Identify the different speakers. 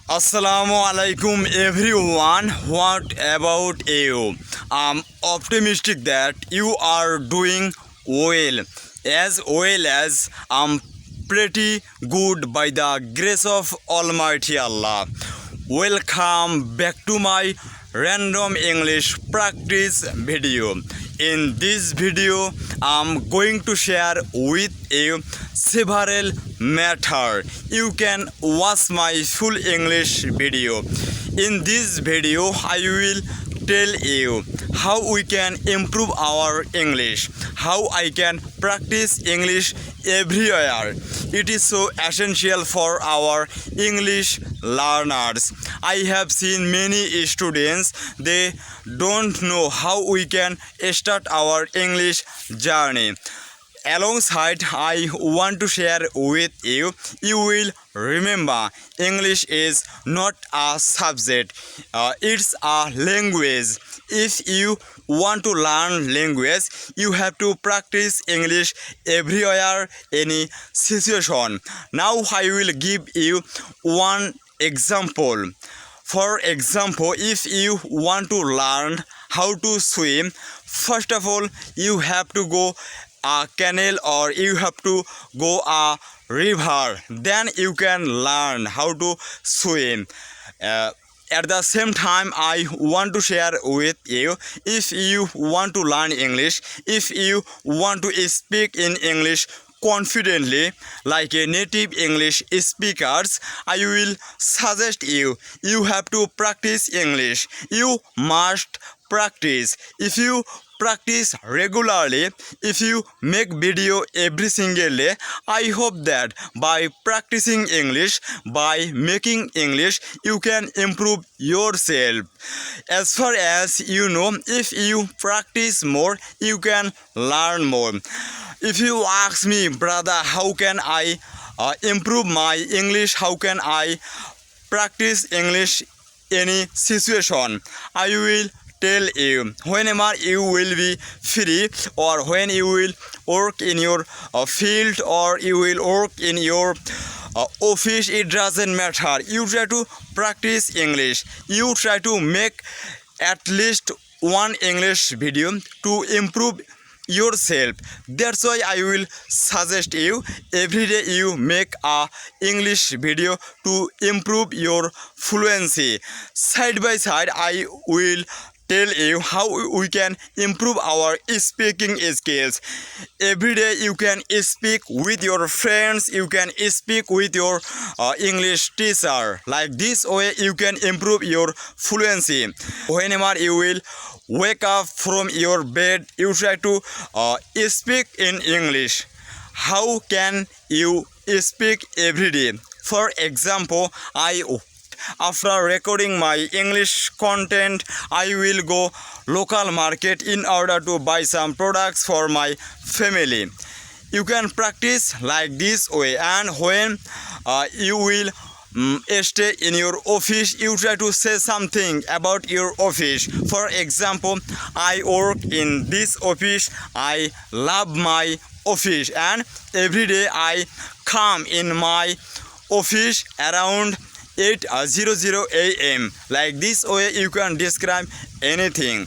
Speaker 1: Assalamu alaikum everyone. What about you? I'm optimistic that you are doing well as I'm pretty good by the grace of Almighty Allah. Welcome back to my random English practice video. In this video, I'm going to share with you several matters. You can watch my full English video. In this video, I will tell you how we can improve our English, how I can practice English everywhere. It is so essential for our English learners. I have seen many students, they don't know how we can start our English journey. Alongside, I want to share with you, you will remember English is not a subject, it's a language. If you want to learn language, you have to practice English everywhere, any situation. Now I will give you one example. For example, if you want to learn how to swim, first of all, you have to go a canal or you have to go a river. Then you can learn how to swim. At the same time, I want to share with you, if you want to learn English, if you want to speak in English confidently like a native English speakers, I will suggest you have to practice English. You must practice. If you practice regularly, if you make video every single day, I hope that by practicing English, by making English, you can improve yourself. As far as you know, if you practice more, you can learn more. If you ask me, brother, how can I improve my English, how can I practice English any situation, I will tell you, whenever you will be free or when you will work in your field or you will work in your office, it doesn't matter. You try to practice English. You try to make at least one English video to improve yourself. That's why I will suggest you every day you make a English video to improve your fluency. Side by side, I will tell you how we can improve our speaking skills. Every day you can speak with your friends, you can speak with your English teacher. Like this way you can improve your fluency. Whenever you will wake up from your bed, you try to speak in English. How can you speak every day? For example, after recording my English content, I will go local market in order to buy some products for my family. You can practice like this way, and when you will stay in your office, you try to say something about your office. For example, I work in this office, I love my office, and every day I come in my office around 8:00 a.m. Like this way you can describe anything.